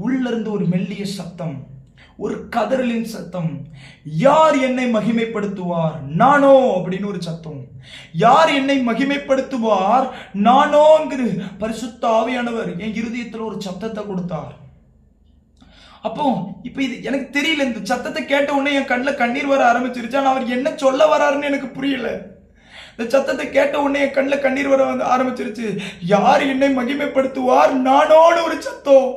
உள்ள இருந்து ஒரு மெல்லிய சத்தம், ஒரு கதறலின் சத்தம். யார் என்னை மகிமைப்படுத்துவார்? நானோ அப்படின்னு ஒரு சத்தம். யார் என்னை மகிமைப்படுத்துவார்? நானோங்கிற பரிசுத்த ஆவியானவர் என் இருதயத்தில் ஒரு சத்தத்தை கொடுத்தார். அப்போ இப்ப இது எனக்கு தெரியல. இந்த சத்தத்தை கேட்ட உடனே என் கண்ணில் கண்ணீர் வர ஆரம்பிச்சிருச்சு. ஆனா அவர் என்ன சொல்ல வராருன்னு எனக்கு புரியல. இந்த சத்தத்தை கேட்ட உடனே என் கண்ணில் கண்ணீர் வர ஆரம்பிச்சிருச்சு. யார் என்னை மகிமைப்படுத்துவார்? நானோன்னு ஒரு சத்தம்.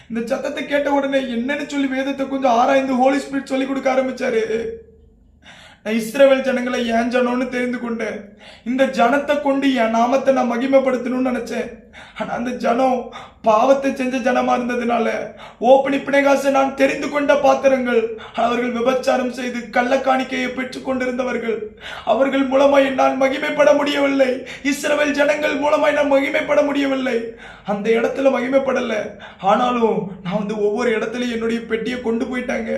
இந்த சத்தத்தை கேட்ட உடனே என்னன்னு சொல்லி வேதத்தை கொஞ்சம் ஆராய்ந்து ஹோலி ஸ்பிரிட் சொல்லி கொடுக்க ஆரம்பிச்சாரு. நான் இஸ்ரவேல் ஜனங்களை என் ஜனம்னு தெரிந்து கொண்டேன். இந்த ஜனத்தை கொண்டு என் நாமத்தை நான் மகிமைப்படுத்தணும்னு நினைச்சேன். ஆனா அந்த ஜனம் பாவத்தை செஞ்ச ஜனமா இருந்ததுனால ஓப்பனி பிணைகாசை நான் தெரிந்து கொண்ட பாத்திரங்கள். அவர்கள் விபச்சாரம் செய்து கள்ளக்காணிக்கையை பெற்றுக் கொண்டிருந்தவர்கள். அவர்கள் மூலமாய் நான் மகிமைப்பட முடியவில்லை. இஸ்ரவேல் ஜனங்கள் மூலமாய் நான் மகிமைப்பட முடியவில்லை. அந்த இடத்துல மகிமைப்படல. ஆனாலும் நான் ஒவ்வொரு இடத்துலயும் என்னுடைய பெட்டியை கொண்டு போயிட்டாங்க.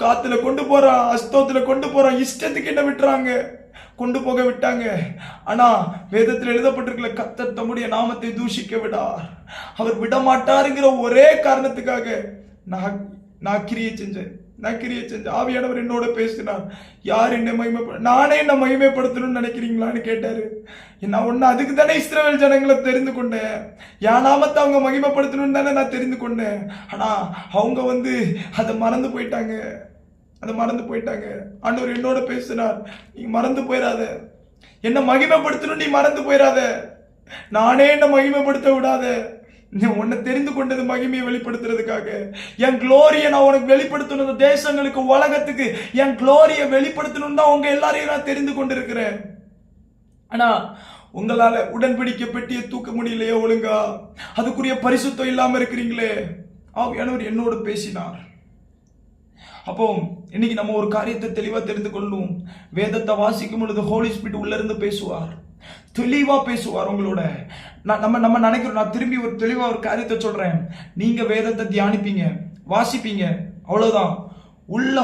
காத்துல கொண்டு போறான், அஸ்தோத்துல கொண்டு போறான், இஷ்டத்துக்கு என்ன விட்டுறாங்க, கொண்டு போக விட்டாங்க. ஆனா வேதத்தில் எழுதப்பட்டிருக்கல, கர்த்தர் தம்முடைய நாமத்தை தூஷிக்க விடார். அவர் விடமாட்டாருங்கிற ஒரே காரணத்துக்காக நான் கிரியை செஞ்சேன். ஆவியானவர் என்னோட பேசினார். யார் என்னை நானே என்ன மகிமைப்படுத்தணும்னு நினைக்கிறீங்களான்னு கேட்டாரு. நான் ஒன்னு அதுக்கு தானே இஸ்ரவேல் ஜனங்களை தெரிந்து கொண்டேன். என் நாமத்தை அவங்க மகிமைப்படுத்தணும்னு தானே நான் தெரிந்து கொண்டேன். ஆனா அவங்க அதை மறந்து போயிட்டாங்க. ஆண்டவர் என்னோட பேசினார். நீ மறந்து போயிடாத, என்ன மகிமைப்படுத்தணும், நீ மறந்து போயிடாத, நானே என்ன மகிமைப்படுத்த விடாத. உன்னை தெரிந்து கொண்டது மகிமையை வெளிப்படுத்துறதுக்காக. என் குளோரியை நான் உனக்கு வெளிப்படுத்தணும். தேசங்களுக்கு, உலகத்துக்கு என் குளோரியை வெளிப்படுத்தணும் தான் உங்க எல்லாரையும் நான் தெரிந்து கொண்டிருக்கிறேன். ஆனா உங்களால உடன்படிக்கை பெட்டியை தூக்க முடியலையே ஒழுங்கா, அதுக்குரிய பரிசுத்தம் இல்லாம இருக்கிறீங்களே. ஆவியானவர் என்னோடு பேசினார். அப்போ இன்னைக்கு நம்ம ஒரு காரியத்தை தெளிவா தெரிந்து கொள்ளணும். வேதத்தை வாசிக்கும் பொழுது ஹோலி ஸ்பிரிட் உள்ள இருந்து பேசுவார், தெளிவா பேசுவார் உங்களோட. நம்ம நினைக்கிறோம். நான் திரும்பி ஒரு தெளிவா ஒரு காரியத்தை சொல்றேன். நீங்க வேதத்தை தியானிப்பீங்க, வாசிப்பீங்க, அவ்வளவுதான். உள்ள